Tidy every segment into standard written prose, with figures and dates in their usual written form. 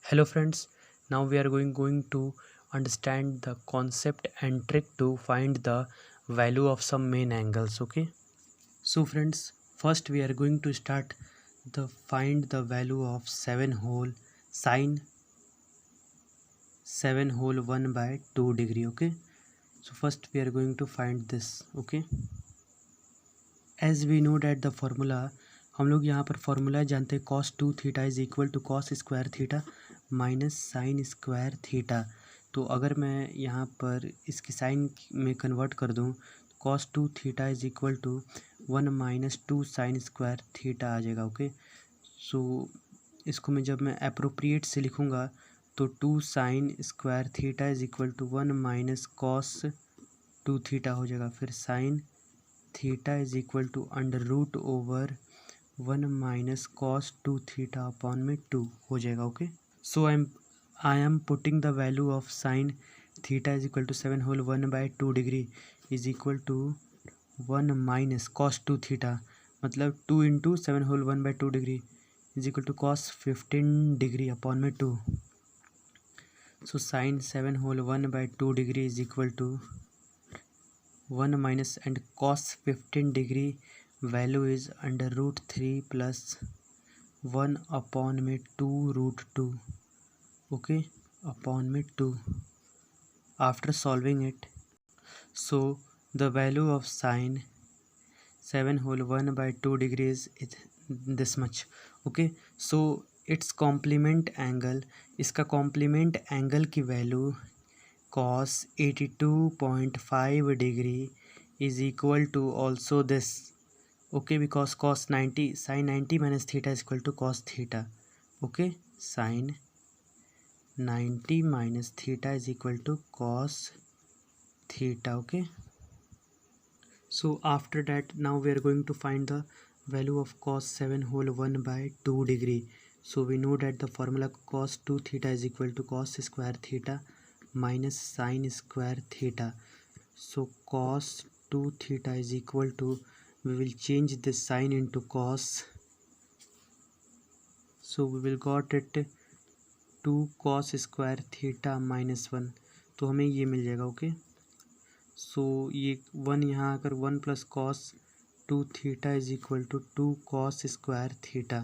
Hello friends, now we are going to understand the concept and trick to find the value of some main angles. Okay, so friends, first we are going to start the find the value of 7 whole sine 7 whole 1 by 2 degree. Okay, so first we are going to find this. Okay, as we know that the formula, हम लोग यहाँ पर formula जानते हैं cos 2 theta is equal to cos square theta minus sine square theta. तो अगर मैं यहाँ पर इसकी साइन में कन्वर्ट कर दूँ, cos 2 theta is equal to 1 minus 2 sine square theta आ जाएगा। ओके, सो इसको जब मैं अप्रोप्रिएट से लिखूँगा तो 2 sine square theta is equal to 1 minus cos 2 theta हो जाएगा। फिर sine theta is equal to under root over 1 minus cos 2 theta upon में 2 हो जाएगा। Okay, so I am putting the value of sine theta is equal to 7 whole 1 by 2 degree is equal to 1 minus cos 2 theta, मतलब 2 into 7 whole 1 by 2 degree is equal to cos 15 degree upon में 2। So sine 7 whole 1 by 2 degree is equal to 1 minus and cos 15 degree value is under root 3 plus 1 upon में 2 root 2। Okay, upon में 2 after solving it. So the value of sine 7 whole 1 by 2 degree is this much. Okay, so its complement angle, इसका complement angle की value cos 82.5 degree is equal to also this. Okay, because cos 90 sin 90 minus theta is equal to cos theta. Okay, sin 90 minus theta is equal to cos theta. Okay, so after that now we are going to find the value of cos 7 whole 1 by 2 degree. So we know that the formula cos 2 theta is equal to cos square theta minus sin square theta. So cos 2 theta is equal to, we will change this sign into cos, so we will got it 2 cos square theta minus 1, तो हमें ये मिल जाएगा। Okay, सो ये 1 यहाँ आकर 1 plus cos 2 theta is equal to 2 cos square theta.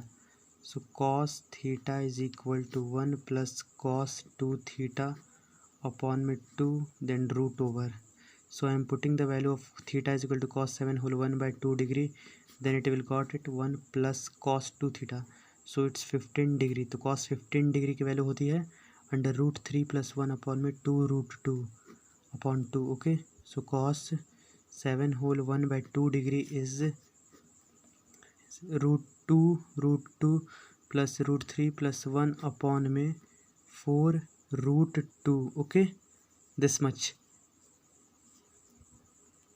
So cos theta is equal to 1 plus cos 2 theta upon में 2 then root over. So I am putting the value of theta is equal to cos 7 whole 1 by 2 degree, then it will got it 1 plus cos 2 theta, so it's 15 degree। तो cos 15 degree की value होती है under root 3 plus 1 upon में 2 root 2 upon 2। Okay, so cos 7 whole 1 by 2 degree is root two plus root 3 plus 1 upon में 4 root 2। okay, this much,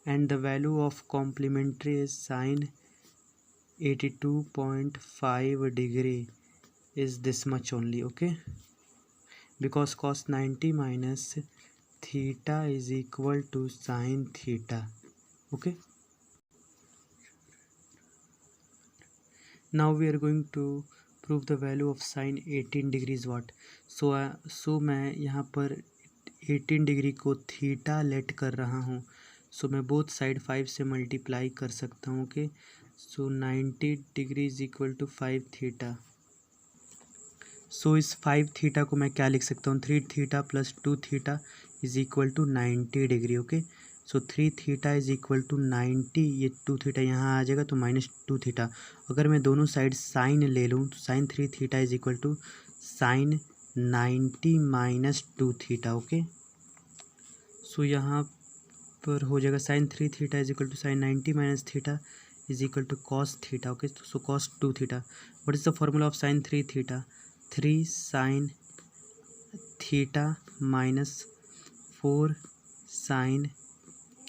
and the value of complementary is sine 82.5 degree is this much only। okay, because cos 90 minus theta is equal to sine theta। okay, now we are going to prove the value of sine 18 degrees what। so मैं यहाँ पर 18 degree को theta late कर रहा हूँ, सो मैं both side 5 से multiply कर सकता हूँ। Okay, so 90 degree is equal to 5 theta. So इस 5 थीटा को मैं क्या लिख सकता हूँ, 3 theta plus 2 theta is equal to 90 degree. Okay, so 3 theta is equal to 90, ये 2 थीटा यहाँ आ जाएगा तो माइनस 2 थीटा। अगर मैं दोनों साइड साइन ले लूँ तो sine 3 theta is equal to sine 90 minus 2 theta. Okay, so यहाँ पर हो जाएगा sine 3 theta is equal to sine 90 minus theta is equal to cos theta. Okay, so cos 2 theta. What is the formula of sine 3 theta, 3 sine theta minus 4 sine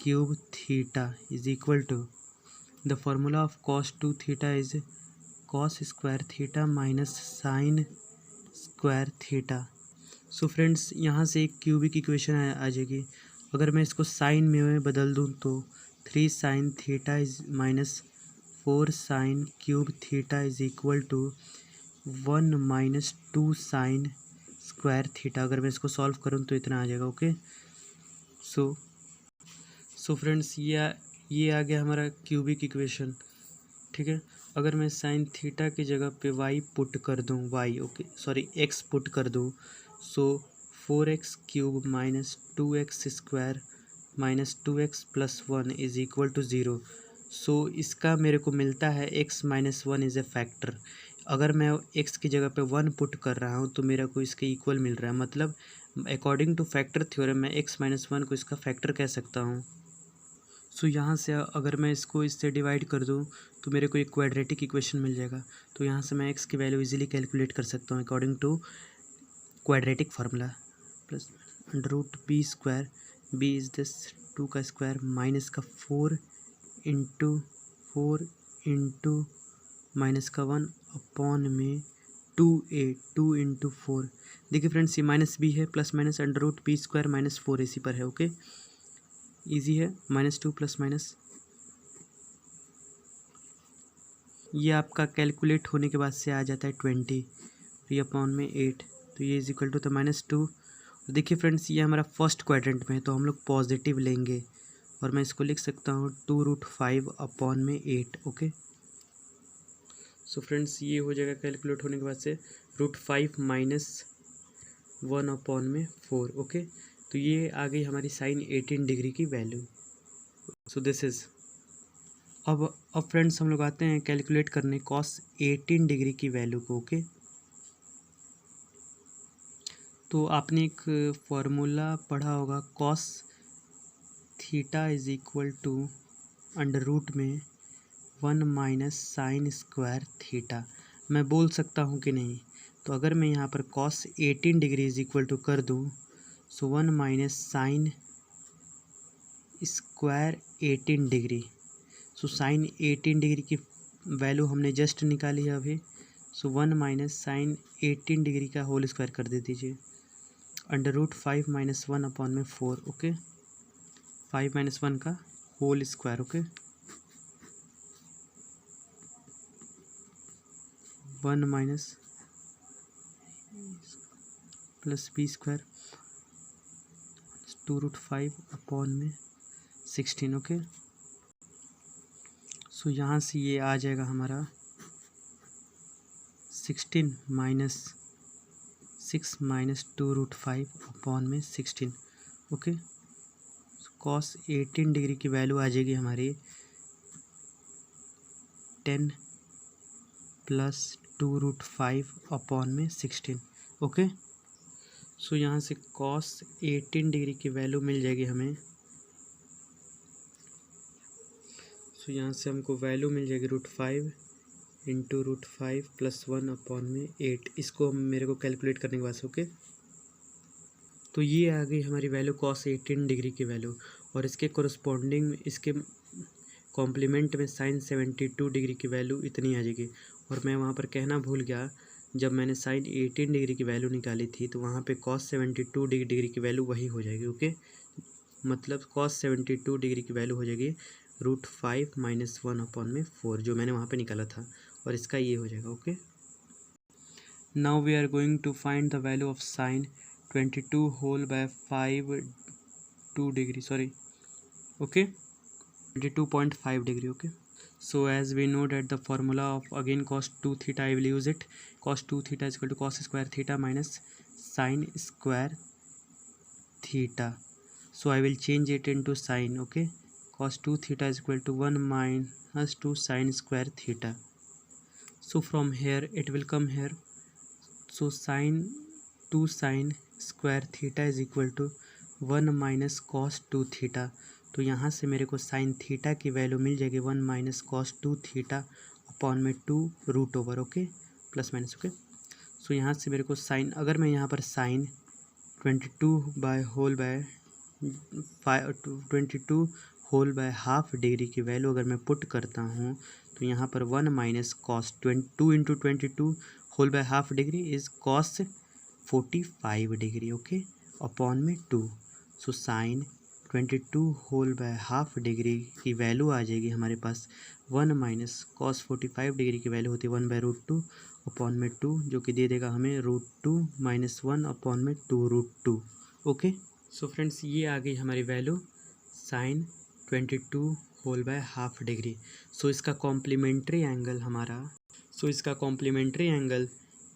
cube theta is equal to the formula of cos 2 theta is cos square theta minus sine square theta. So friends, यहाँ से एक cubic equation आ जाएगी। अगर मैं इसको sign में बदल दूँ तो 3 sine theta is minus 4 sine cube theta is equal to 1 minus 2 sine square theta, अगर मैं इसको सॉल्व करूँ तो इतना आ जाएगा। ओके, सो फ्रेंड्स ये आ गया हमारा क्यूबिक इक्वेशन। ठीक है, अगर मैं साइन थीटा की जगह पे वाई पुट कर दूँ, एक्स पुट कर दूँ, so 4x cube minus 2x square minus 2x plus 1 is equal to 0। So इसका मेरे को मिलता है x minus 1 is a factor. अगर मैं x की जगह पे 1 पुट कर रहा हूँ तो मेरा को इसके इक्वल मिल रहा है, मतलब अकॉर्डिंग टू फैक्टर थ्योरम मैं x माइनस 1 को इसका फैक्टर कह सकता हूँ। सो यहाँ से अगर मैं इसको इससे डिवाइड कर दूँ तो मेरे को एक क्वाड्रेटिक इक्वेशन मिल जाएगा। तो यहाँ से मैं x की वैल्यू इजीली कैलकुलेट कर सकता हूँ according to quadratic formula. Plus under root b square, b is this 2 का स्क्वायर माइनस का 4 इंटू माइनस का 1 अपॉन में 2 इंटू 4। देखिए फ्रेंड्स, ये माइनस बी है, plus minus under root b square minus 4 इसी पर है। ओके, इजी है, -2 प्लस माइनस। ये आपका कैलकुलेट होने के बाद से आ जाता है 20, तो ये अपॉन में 8, तो ये इज इक्वल टू तो -2। देखिए फ्रेंड्स, ये हमारा फर्स्ट क्वाड्रेंट में है तो हम लोग पॉजिटिव लेंगे और मैं इसको लिख सकता हूँ 2√5 अपॉन में 8। ओके, सो फ्रेंड्स ये हो जाएगा कैलकुलेट होने के बाद से √5 माइनस 1 अपॉन में 4। ओके, तो ये आ गई हमारी साइन 18 डिग्री की वैल्यू। सो दिस इज अब फ्रेंड्स हम लोग आते हैं कैलकुलेट करने कॉस 18 डिग्री की वैल्यू को। ओके, तो आपने एक फॉर्मूला पढ़ा होगा, cos theta is equal to under root में 1 माइनस साइन स्क्वायर थीटा। मैं बोल सकता हूँ कि नहीं? तो अगर मैं यहाँ पर cos 18 degree is equal to कर दूँ, so 1 minus sine square 18 degree. So sine 18 degree की वैल्यू हमने जस्ट निकाली है अभी। सो 1 माइनस साइन 18 डिग्री का होल स्क्वायर कर दे दीजिए, अंडर रूट 5 माइनस 1 अपॉन में 4। ओके, 5 माइनस 1 का whole square. Okay, 1 minus plus b square 2√5 upon में 16। ओके, सो यहाँ से ये आ जाएगा हमारा 16 माइनस 6 माइनस 2√5 अपॉन में 16। ओके, कॉस 18 डिग्री की वैल्यू आ जाएगी हमारी 10 प्लस 2√5 अपॉन में 16। ओके, सो यहाँ से कॉस 18 डिग्री की वैल्यू मिल जाएगी हमें। सो यहाँ से हमको वैल्यू मिल जाएगी √5 इंटू √5 प्लस 1 अपॉन में 8। इसको मेरे को कैलकुलेट करने के बाद। ओके, तो ये आ गई हमारी वैल्यू कॉस 18 डिग्री की वैल्यू, और इसके कोरस्पॉन्डिंग इसके कॉम्प्लीमेंट में साइन 72 डिग्री की वैल्यू इतनी आ जाएगी। और मैं वहाँ पर कहना भूल गया, जब मैंने साइन 18 डिग्री की वैल्यू निकाली थी तो वहाँ पे कॉस 72 डिग्री की वैल्यू वही हो जाएगी। ओके, मतलब कॉस 72 डिग्री की वैल्यू हो जाएगी √5 माइनस 1 अपॉन में 4, जो मैंने वहाँ पे निकाला था, और इसका ये हो जाएगा। Okay, now we are going to find the value of sine 22 whole by 2 degree, sorry, okay, 22.5 degree. Okay, so as we know that the formula of again cos 2 theta, I will use it. Cos 2 theta is equal to cos square theta minus sin square theta. So I will change it into sin. Okay, cos 2 theta is equal to 1 minus 2 sin square theta. So from here it will come here. So sin 2 sin square theta is equal to 1 minus cos 2 theta. तो यहाँ से मेरे को sine theta की value मिल जाएगी 1 minus cos 2 theta upon में 2√ओवर। Okay, plus minus. Okay, so यहाँ से मेरे को साइन, अगर मैं यहाँ पर sine 22 whole by half degree की वैल्यू अगर मैं पुट करता हूँ तो यहाँ पर 1 minus cos 2 into 22 whole by half degree is cos 45 degree. Okay, upon में 2। So sine 22 whole by half degree की वैल्यू आ जाएगी हमारे पास 1 माइनस कॉस 45 डिग्री की वैल्यू होती है 1/√2, अपॉन में 2 जो कि दे देगा हमें √2 - 1 अपॉन में 2√2। ओके, सो फ्रेंड्स ये आ गई हमारी value sine 22 whole by half degree. So इसका कॉम्प्लीमेंट्री एंगल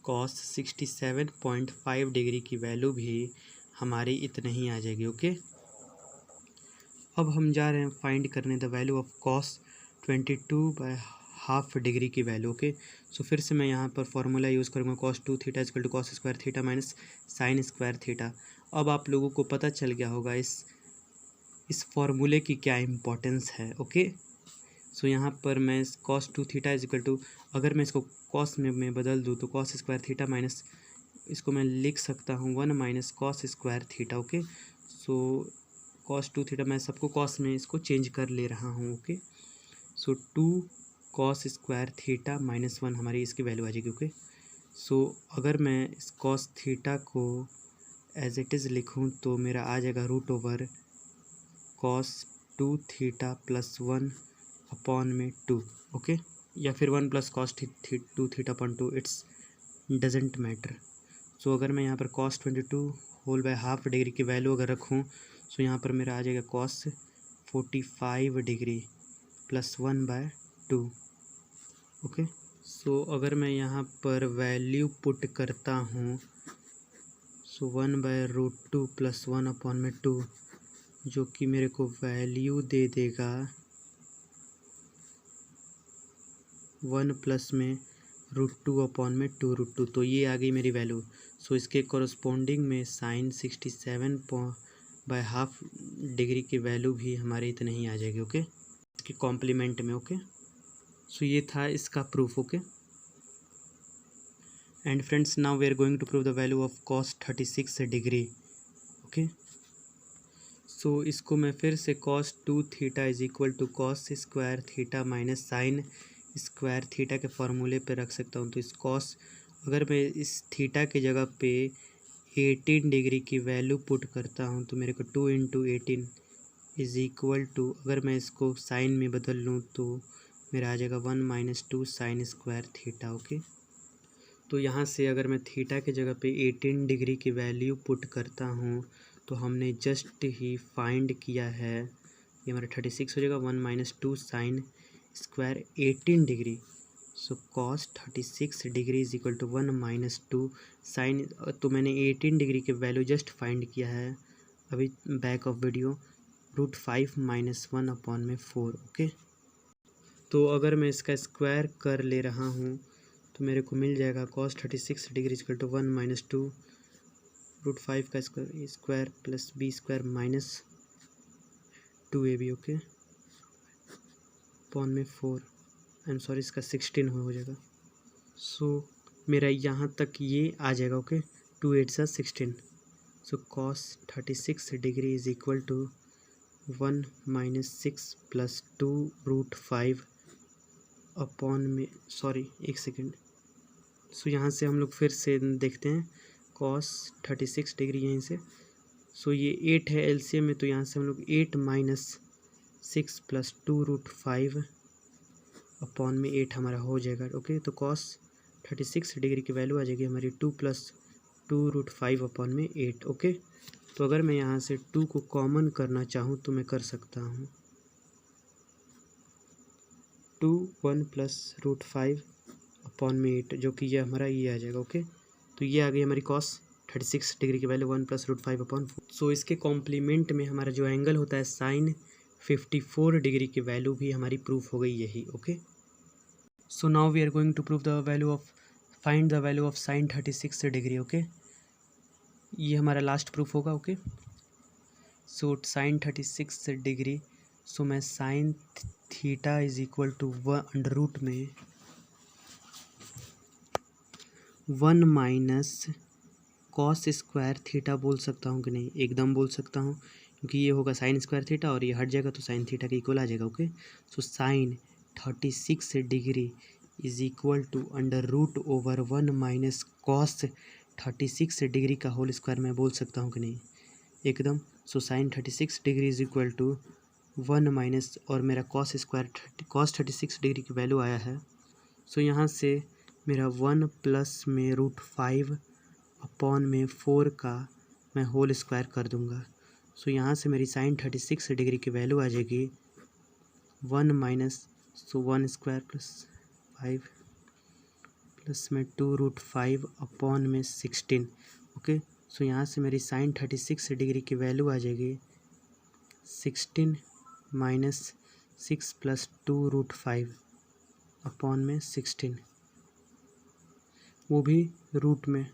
कॉस 67.5 डिग्री की वैल्यू भी हमारी इतनी ही आ जाएगी। ओके, अब हम जा रहे हैं फाइंड करने the value of cos 22 by half degree की वैल्यू। ओके, सो फिर से मैं यहाँ पर फॉर्मूला यूज़ करूँगा cos 2 theta equal to cos square theta minus sine square theta. अब आप लोगों को पता चल गया होगा इस फॉर्मूले की क्या इम्पोर्टेंस है। ओके, सो यहाँ पर मैं cos 2 theta is equal to, अगर मैं इसको cos में बदल दूँ तो cos स्क्वायर थीटा माइनस, इसको मैं लिख सकता हूँ 1 minus cos square theta. Okay, so cos 2 theta मैं सबको cos में इसको चेंज कर ले रहा हूँ। ओके, सो 2 cos स्क्वायर थीटा माइनस 1 हमारी इसकी वैल्यू आ जाएगी। ओके, सो अगर मैं इस cos थीटा को एज इट इज़ लिखूँ तो मेरा आ जाएगा √ओवर cos 2 थीटा प्लस 1 अपॉन में 2। ओके, या फिर 1 plus cos 2 theta upon 2, it's doesn't matter. So अगर मैं यहाँ पर cos 22 whole by half degree की वैल्यू अगर रखूँ सो यहाँ पर मेरा आ जाएगा cos 45 degree plus 1 by 2। Okay, so अगर मैं यहाँ पर वैल्यू पुट करता हूँ सो 1 बाय √2 प्लस 1 अपॉन में 2 जो कि मेरे को वैल्यू दे देगा 1 प्लस में √2 अपॉन में 2√2। तो ये आ गई मेरी वैल्यू। सो इसके कोरस्पोंडिंग में साइन 67 बाय हाफ डिग्री की वैल्यू भी हमारे इतने ही आ जाएगी। ओके, इसके कॉम्प्लीमेंट में। ओके, सो ये था इसका proof. Okay, and friends now we are going to prove the value of cos 36 degree. Okay, so इसको मैं फिर से cos 2 theta is equal to cos square theta minus sine square theta के फॉर्मूले पे रख सकता हूँ। तो इस cos, अगर मैं इस थीटा की जगह पे 18 डिग्री की वैल्यू पुट करता हूँ तो मेरे को 2 × 18 इज इक्वल टू, अगर मैं इसको साइन में बदल लूँ तो मेरा आ जाएगा 1 - 2 साइन स्क्वायर थीटा। ओके, तो यहाँ से अगर मैं थीटा की जगह पे 18 डिग्री की वैल्यू पुट करता हूँ तो हमने जस्ट ही फाइंड किया है, ये हमारा 36 हो जाएगा 1 - 2 sine square 18 degree. So cos 36 degree is equal to 1 - 2 sine, तो मैंने 18 डिग्री की वैल्यू जस्ट फाइंड किया है अभी बैक ऑफ वीडियो, √5 - 1 अपॉन में 4। ओके, तो अगर मैं इसका स्क्वायर कर ले रहा हूँ तो मेरे को मिल जाएगा cos 36 डिग्री इक्वल टू 1 - 2 √5 का square plus b square minus 2ab। Okay, upon में 4, आई एम सॉरी इसका 16 हो जाएगा। सो मेरा यहाँ तक ये आ जाएगा। ओके, 2 8 सा 16। So cos 36 degree is equal to 1 - 6 plus 2 √5 upon में, सॉरी एक सेकेंड। सो यहाँ से हम लोग फिर से देखते हैं cos 36 डिग्री यहीं से। सो ये 8 है एलसीएम में, तो यहाँ से हम लोग 8 - 6 प्लस 2 √5 अपॉन में 8 हमारा हो जाएगा। ओके, तो cos 36 डिग्री की वैल्यू आ जाएगी हमारी 2 + 2 √5 अपॉन में 8। ओके, तो अगर मैं यहाँ से 2 को कॉमन करना चाहूँ तो मैं कर सकता हूँ 2 1 प्लस √5 अपॉन में 8 जो कि ये हमारा ये आ जाएगा। ओके, तो ये आ गई हमारी cos 36 डिग्री की वैल्यू 1 + √5 अपॉन 4। सो इसके कॉम्प्लीमेंट में हमारा जो एंगल होता है साइन 54 डिग्री की वैल्यू भी हमारी प्रूफ हो गई यही। Okay, so now we are going to prove the value of, find the value of sin 36 degree. Okay, ये हमारा लास्ट प्रूफ होगा। Okay, so sin 36 degree, so मैं sine theta is equal to √1 में 1 minus cos square theta बोल सकता हूँ कि नहीं? एकदम बोल सकता हूँ, क्योंकि ये होगा साइन स्क्वायर थीटा और ये हट जाएगा तो साइन थीटा के इक्वल आ जाएगा। Okay, so sine 36 degree is equal to √1 minus cos 36 degree का होल स्क्वायर मैं बोल सकता हूँ कि नहीं? एकदम। So sine 36 degree is equal to 1 minus, और मेरा cos 36 डिग्री की वैल्यू आया है। सो यहाँ से मेरा 1 प्लस में √5 अपॉन में 4 का मैं होल स्क्वायर कर दूंगा। सो यहाँ से मेरी साइन 36 डिग्री की वैल्यू आ जाएगी 1 माइनस 1 स्क्वायर प्लस 5 प्लस में 2√5 अपॉन में 16। ओके, सो यहाँ से मेरी साइन 36 डिग्री की वैल्यू आ जाएगी 16 माइनस 6 प्लस 2√5 अपॉन में 16, वो भी रूट में।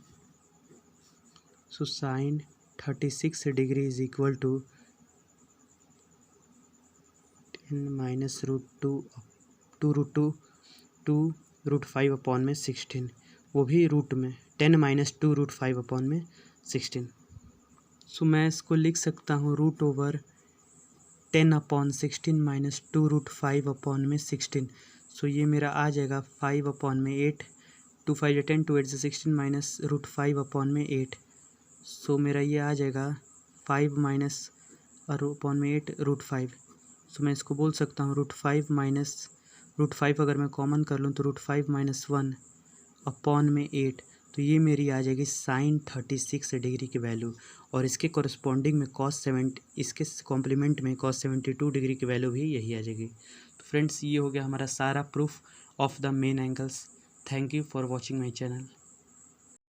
So sine 36 degree is equal to 10 minus √2 upon में 16, वो भी रूट में 10 माइनस 2√5 अपॉन में 16। सो मैं इसको लिख सकता हूँ √10 अपॉन 16 माइनस 2√5 अपॉन में 16। सो ये मेरा आ जाएगा 5 अपॉन में 8, 2 5 10, 2 8 16 माइनस √5 अपॉन में 8। सो मेरा ये आ जाएगा 5 माइनस अपॉन में 8 √5। सो मैं इसको बोल सकता हूँ √5 माइनस √5 अगर मैं कॉमन कर लूँ तो √5 माइनस 1 अपॉन में 8। तो ये मेरी आ जाएगी साइन 36 डिग्री की वैल्यू, और इसके कॉरस्पॉन्डिंग में इसके कॉम्प्लीमेंट में cos 72 डिग्री की वैल्यू भी यही आ जाएगी। तो फ्रेंड्स, ये हो गया हमारा सारा proof of the main angles. Thank you for watching my channel.